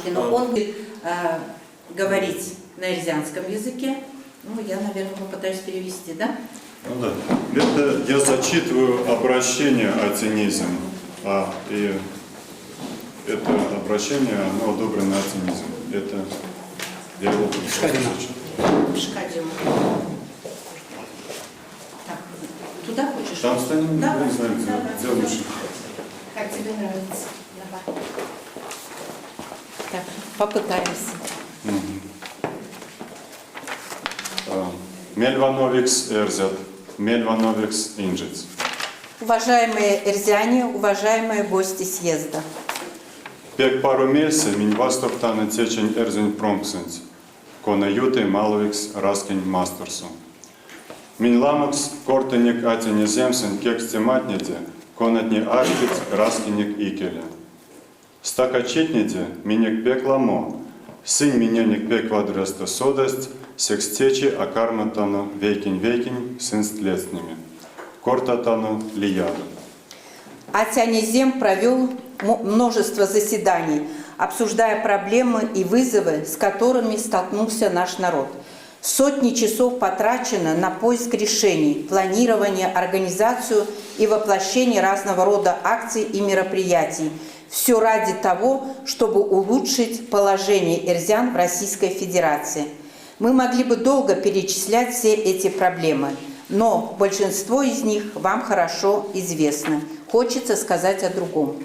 бумажки, но он будет говорить на эрзианском языке. Ну, я, наверное, попытаюсь перевести, да? Ну да. Это я зачитываю обращение атенизм, и это обращение, оно одобрено атенизм. Это я его Шкадим. Так, туда хочешь? Там станем, да? Не знаю, где лучше. Как тебе нравится? Давай. Так, попытаемся. Мельвановикс эрзят, Мельвановикс инжиц. Уважаемые эрзиане, уважаемые гости съезда. Пек пару месяцев минь вастоптана течень эрзень промпсенц, кона юты маловикс раскинь мастерсу. Минь ламакс кортеник атени земсен кексте матнете, конатни аркиц раскинник икеля. Стакачитнете минек пек ламо, сын миненик пек квадреста содасть, секстечи акарматану вейкинь сын стлецними. Кортатану лияду. Атянизем провел множество заседаний, обсуждая проблемы и вызовы, с которыми столкнулся наш народ. Сотни часов потрачено на поиск решений, планирование, организацию и воплощение разного рода акций и мероприятий. Все ради того, чтобы улучшить положение эрзиан в Российской Федерации. Мы могли бы долго перечислять все эти проблемы, но большинство из них вам хорошо известно. Хочется сказать о другом.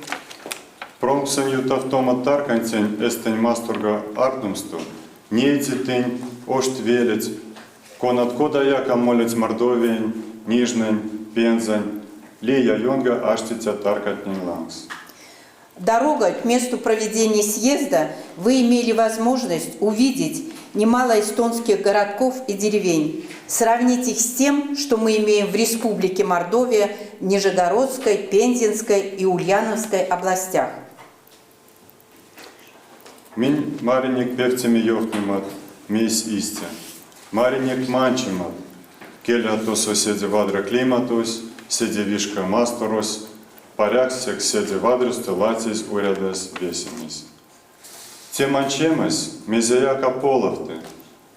Промпсен тавтома таркантень эстень мастурга артумсту, нейтитень оштвелец, конат кодаяка молец мордовень, нижнень, пензань, лия йонга аштитя таркатнень лангс. Дорога к месту проведения съезда вы имели возможность увидеть немало эстонских городков и деревень. Сравнить их с тем, что мы имеем в Республике Мордовия, Нижегородской, Пензенской и Ульяновской областях. Минь мариник певцеми йовтнимат, мейс истя. Мариник манчимат, келя то соседи вадра климатус, седи вишка масторос, паряк сек седи вадрюсты латис урядес весенис. Те манчемес, мезеяка половты,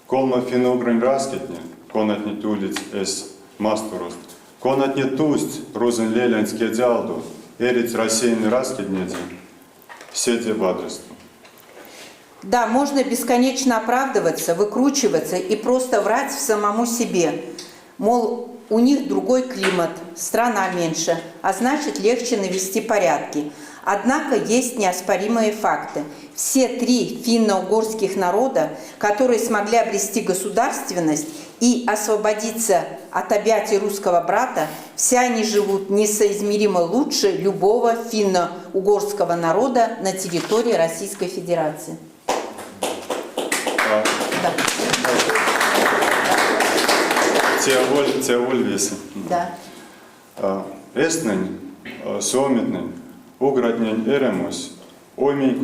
колма финугрын раскетне, конатни тулиц эс масторос, конатни тусть рузен лелянске дялду, эриц рассеянный раскетнети, седи вадрюсты. Да, можно бесконечно оправдываться, выкручиваться и просто врать в самому себе. Мол, у них другой климат, страна меньше, а значит легче навести порядки. Однако есть неоспоримые факты. Все три финно-угорских народа, которые смогли обрести государственность и освободиться от объятий русского брата, все они живут несоизмеримо лучше любого финно-угорского народа на территории Российской Федерации. Да. Теоль весы. Да. Эстнень, сометнень, уграднень эремус, оймень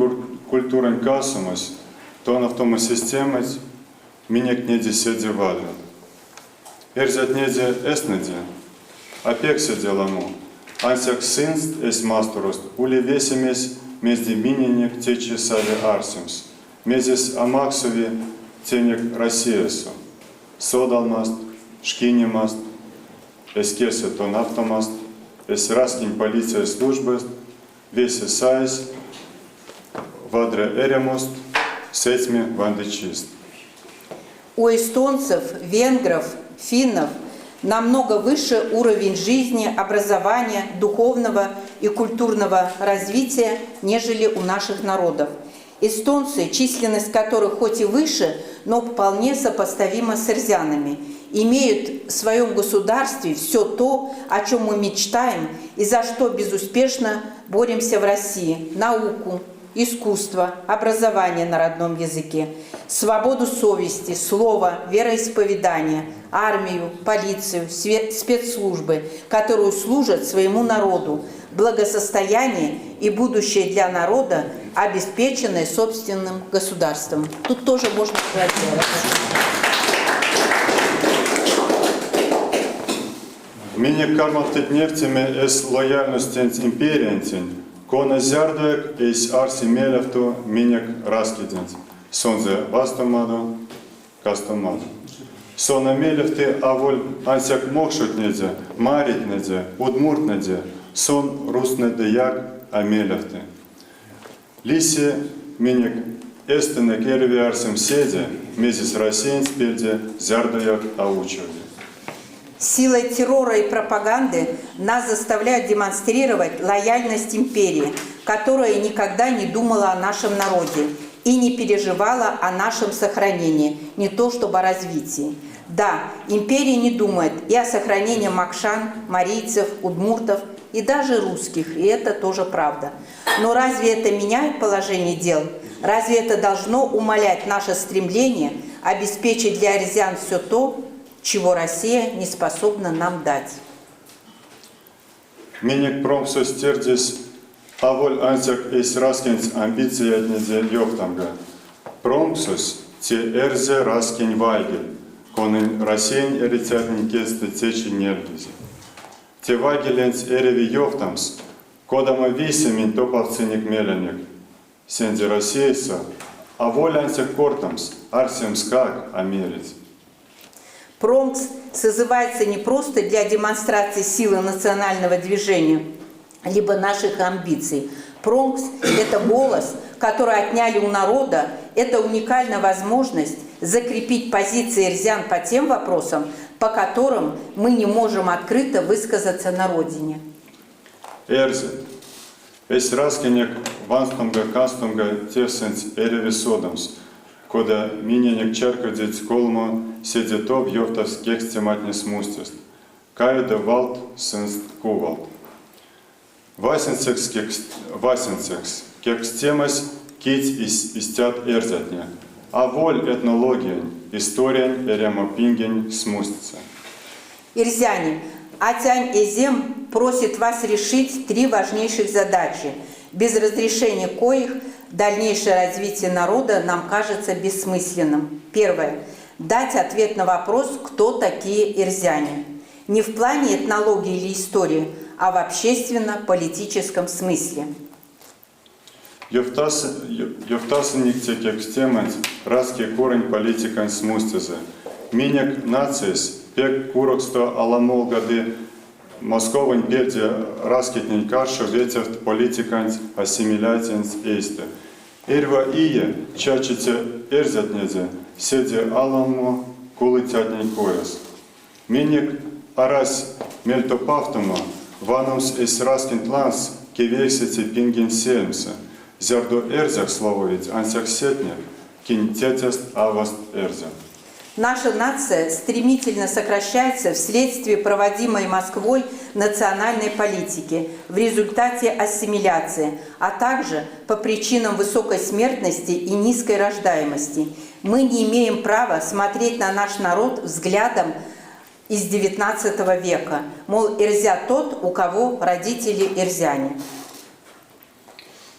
культурен касумус, то на втому системать, минек неди седи вадра. Эрзят неди эстнеди, опек седи ламу, ансяк синст эс мастерост, ули весемес мезди миненек течи сави арсимс, мезис амаксови тенек Россиесу, содалмаст, шкинемаст, эскесе тон автомаст, эс раскинь полиция службы, весе сайс, вадре эремост, сетьми вандычист. У эстонцев, венгров, финнов намного выше уровень жизни, образования, духовного и культурного развития, нежели у наших народов. Эстонцы, численность которых хоть и выше, но вполне сопоставима с эрзианами, имеют в своем государстве все то, о чем мы мечтаем и за что безуспешно боремся в России: науку, искусство, образование на родном языке, свободу совести, слова, вероисповедания, армию, полицию, спецслужбы, которые служат своему народу, благосостояние и будущее для народа, обеспеченное собственным государством. Тут тоже можно сказать. Мине кармат нефтями эс лояльностью империентень, Кона зярдуек эйс арси мелевту минек раскиденц. Сонзе вастомаду, кастомаду. Сона мелевты аволь ансяк мокшут неде, марить неде, удмурт неде, сон руснеде як амелевты. Лиси минек эстене керви арсим седе, мезис рассеян спельде, зярдуяк аучевде. Силой террора и пропаганды нас заставляют демонстрировать лояльность империи, которая никогда не думала о нашем народе и не переживала о нашем сохранении, не то чтобы о развитии. Да, империя не думает и о сохранении макшан, марийцев, удмуртов и даже русских, и это тоже правда. Но разве это меняет положение дел? Разве это должно умалять наше стремление обеспечить для арзян все то, чего Россия не способна нам дать? Минек промсо стердис, аволь ансяк эйс раскинц амбиции отнезе йохтамга. Промсос те эрзе раскинь вайгель, конын рассеян эритятнин кесты течи нервизи. Те вайгеленц эреви йохтамс, кодама висемин топовценик меленек. Сенди рассеется, аволь ансяк кортамс, арсем скак америц. Промс созывается не просто для демонстрации силы национального движения, либо наших амбиций. Промс – это голос, который отняли у народа, это уникальная возможность закрепить позиции эрзян по тем вопросам, по которым мы не можем открыто высказаться на родине. Эрзе, эс раскинек ванстомга кастомга тевсенц эреви содамс, кода миненек чаркадец колмо седетов йофтас кекстематни смустест, каеда валт сенст кувалт. Васенцекс кекстемас кить истят эрзятне, а воль этнологиен, историен эремопинген смустится. Эрзяне, Атянь Эзем просит вас решить 3 важнейших задачи, без разрешения коих дальнейшее развитие народа нам кажется бессмысленным. Первое. Дать ответ на вопрос, кто такие эрзяне. Не в плане этнологии или истории, а в общественно-политическом смысле. Йофтасеник текстемент, раский корень политикан смустезе. Минек нациес, пек куроксто аламол гады, московань перде раскетнень карша ветевт политикан ассимилятинс эйсте. Эрва ие, чачите эрзятнезе, седе аламо кулытятнень кояс. Минек арась мельтопавтума, ванумс эс раскин тланс, кевексете пинген сельмса. Зярдо эрзях слововить ансяк сетне, кинь тетест аваст эрзя. Наша нация стремительно сокращается вследствие проводимой Москвой национальной политики в результате ассимиляции, а также по причинам высокой смертности и низкой рождаемости. Мы не имеем права смотреть на наш народ взглядом из XIX века, мол, эрзя тот, у кого родители эрзяне.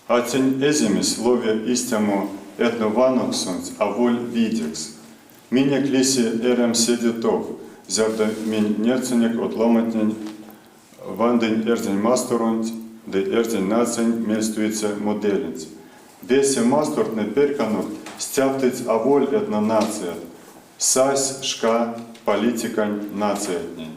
Ацень эзимис ловя истему этнованоксунц, а воль видекс. Минек лиси эрем седетов, зярда мин нерценек отломатнень, вандень эрзень масторунц, да эрзень нацень мельстуется моделинц. Весе масторт не перканух, стяптыц а воль этно нация, сась, шка, политикань нациятнень.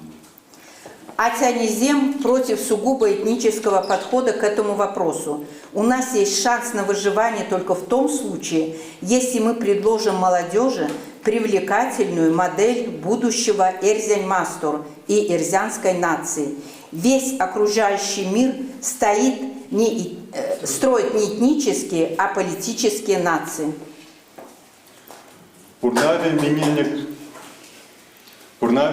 Атянь Эзем против сугубо этнического подхода к этому вопросу. У нас есть шанс на выживание только в том случае, если мы предложим молодежи привлекательную модель будущего эрзянь-мастор и эрзянской нации. Весь окружающий мир строит не этнические, а политические нации. Пурнави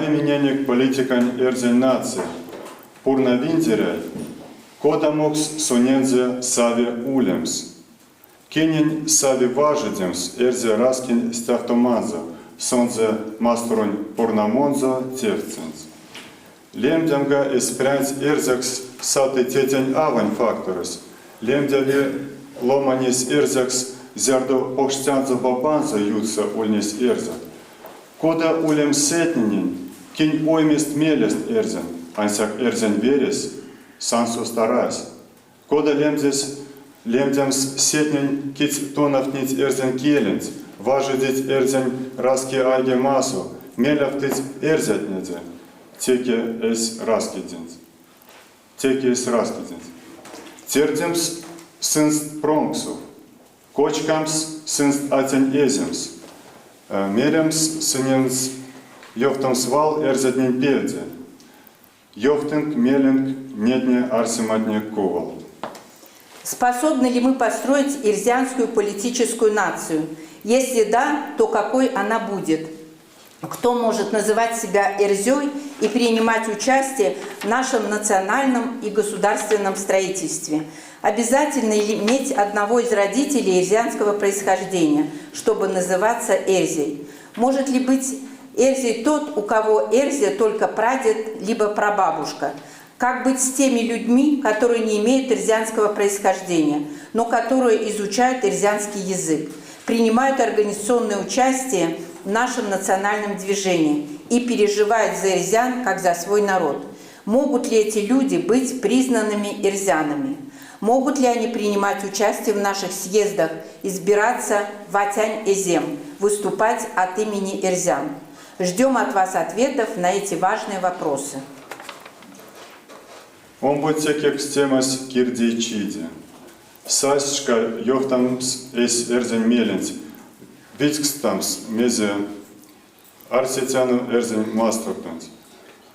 миненек политикань эрзень нации, пурна винтеря, кодамокс сонензе сави улемс. Кенень сави важидемс эрзе раскин стяфтоманзо, сонзе маструнь пурнамонзо тевценс. Лемдямга эспрянц эрзекс саты тетень авань факторес, лемдяви ломанис эрзекс зярдо покштянзо бабанзо ютса ульнис эрзек. Кода улем сетнинин, кинь оймест мелест эрзен, ансяк эрзен верес, сансу старась. Кода лемдемс сетнен киц тонов ниц эрзен келенц, важидить эрзен раски айге масу, мелявтыть эрзятнеде, теке эс раскиденц. Теке эс раскиденц. Тердемс сынст промксу, кочкамс сынст атен эземс, меремс сынемс йохтамс вал эрзятнен пельде, йохтинг меленг недне арсиматне ковал. Способны ли мы построить ирзианскую политическую нацию? Если да, то какой она будет? Кто может называть себя Эрзёй и принимать участие в нашем национальном и государственном строительстве? Обязательно ли иметь одного из родителей эрзианского происхождения, чтобы называться Эрзей? Может ли быть Эрзей тот, у кого Эрзия только прадед, либо прабабушка? Как быть с теми людьми, которые не имеют эрзианского происхождения, но которые изучают эрзианский язык, принимают организационное участие в нашем национальном движении и переживают за эрзян, как за свой народ? Могут ли эти люди быть признанными эрзянами? Могут ли они принимать участие в наших съездах, избираться в Атянь-Эзем, выступать от имени эрзян? Ждем от вас ответов на эти важные вопросы. Омбутекек стемас кирди чиди. Сасчка йохтамс эс эрзен меленц. Витькстамс мезе арсетяну эрзен мастротанц.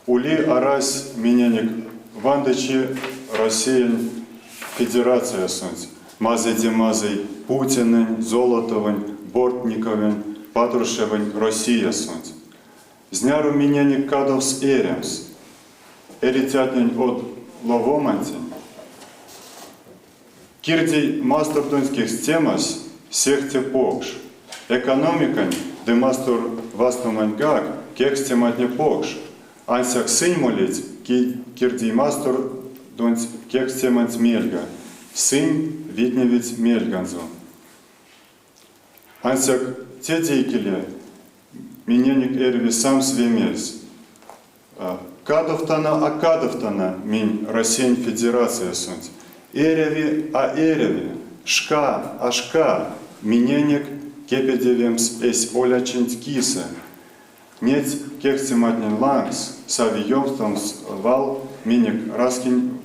Ули арась миненик вандачи Россиен Федерация сонц. Мазеди мазей Путинен, Золотовен, Бортниковен, Патрушевен, Россия сонц. Зняру миненик кадовс эремс. Эритятнень от Ловомантин. Кирдей мастротунских стемас сехте покш. Экономикан де мастур вастумангак кекстематне покш. Ансяк сын молить кирдей мастур донц кекстеманц мельга. Сын видневить мельганзу. Ансяк те дейкеле миненик эрви сам свемельс. Кадовтана, а кадовтана, минь Россия Федерация сонц. Эреви, а эреви, шка, а шка, миненек кепедевемс эс олячинт киса. Нет кексиматнин лангс, савиемстомс вал, минек раскин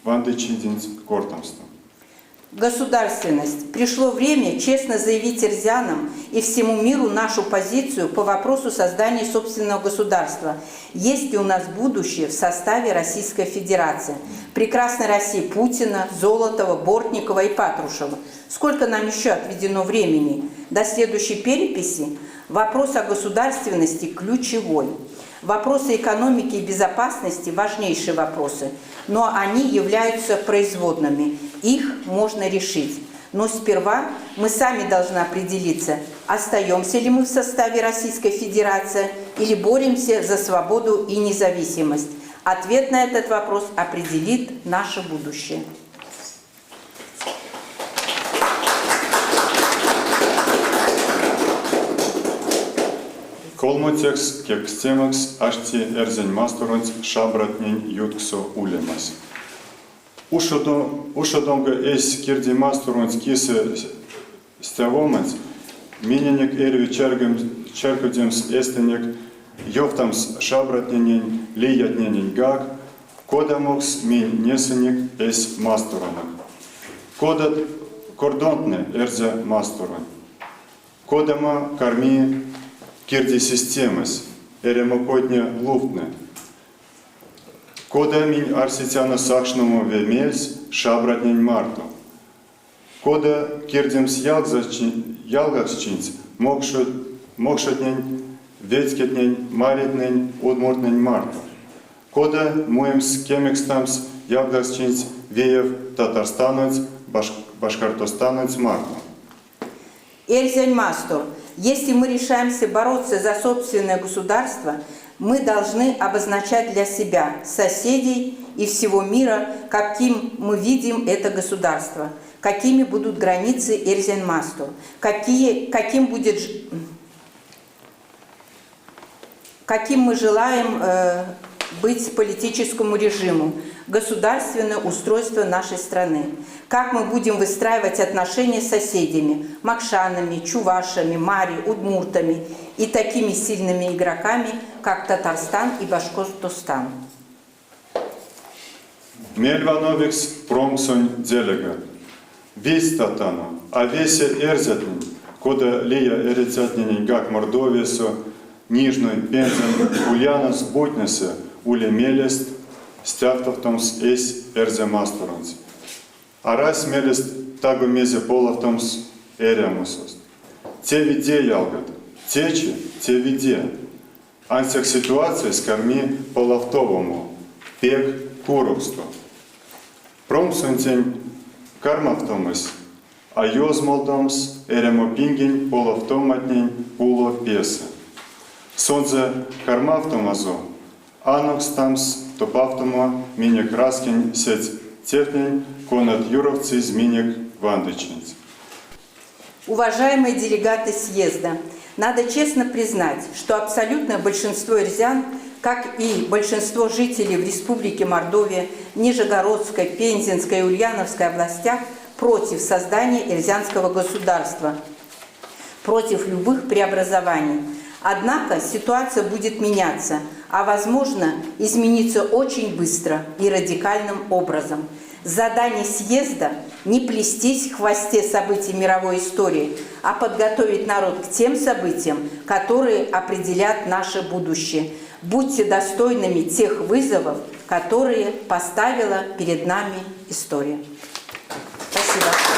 вандычидинс кортомстом. Государственность. Пришло время честно заявить эрзянам и всему миру нашу позицию по вопросу создания собственного государства. Есть ли у нас будущее в составе Российской Федерации? Прекрасной России Путина, Золотова, Бортникова и Патрушева. Сколько нам еще отведено времени? До следующей переписи вопрос о государственности ключевой. Вопросы экономики и безопасности – важнейшие вопросы, но они являются производными. Их можно решить. Но сперва мы сами должны определиться, остаемся ли мы в составе Российской Федерации или боремся за свободу и независимость. Ответ на этот вопрос определит наше будущее. Колмотекс кекстемакс ашти эрзень мастуронц шабратнень ютксо улемас. Ушодонга эс кирди мастуронц кисе стявоманц, миненек эрви чаркудемс эстенек, йофтамс шабратнень лиятнень гаг, кодамокс мин несенек эс мастуронок. Кодат кордонтне эрзе мастурон. Кодама карми кирди системас, эремокотне луфтне. Кода минь арситяна сакшному вемельс шабратнень марту. Кода кирдимс ялгасчинц мокшотнень ветькетнень маритнень удмуртнень марту. Кода муемс кемекстамс ялгасчинц веев татарстанец башкортостанец марту. Эрзянь Мастур. Если мы решаемся бороться за собственное государство, мы должны обозначать для себя, соседей и всего мира, каким мы видим это государство, какими будут границы Эрзянь Мастур, каким мы желаем быть политическому режиму, государственное устройство нашей страны. Как мы будем выстраивать отношения с соседями, макшанами, чувашами, мари, удмуртами и такими сильными игроками, как Татарстан и Башкортостан. Мельвановикс промсонь делега. Весь татану, а весе эрзятнин, кода лия эрзятнин гак Мордовесу, Нижной Пензен, Ульянос Бутнесе, Уле Мелест, Стяфтовтомс эс эрзе мастеронс. Арас Мелест тагу мезе половтомс эриамусост. Те виде ялгат, течи, те виде. Ансяк ситуации скорми половтовому, пек курукство. Промсунтень кармавтомыс, а йозмолдомс эремопингень половтоматнень пуло песы. Сонзе кармавтомазо, анокстамс топавтома минек раскень сеть тефнень конат юровцы зминек вандычниц. Уважаемые делегаты съезда, надо честно признать, что абсолютное большинство эрзян, как и большинство жителей в Республике Мордовия, Нижегородской, Пензенской и Ульяновской областях против создания эрзянского государства, против любых преобразований. Однако ситуация будет меняться, а возможно измениться очень быстро и радикальным образом. Задание съезда – не плестись в хвосте событий мировой истории, а подготовить народ к тем событиям, которые определят наше будущее. Будьте достойными тех вызовов, которые поставила перед нами история. Спасибо.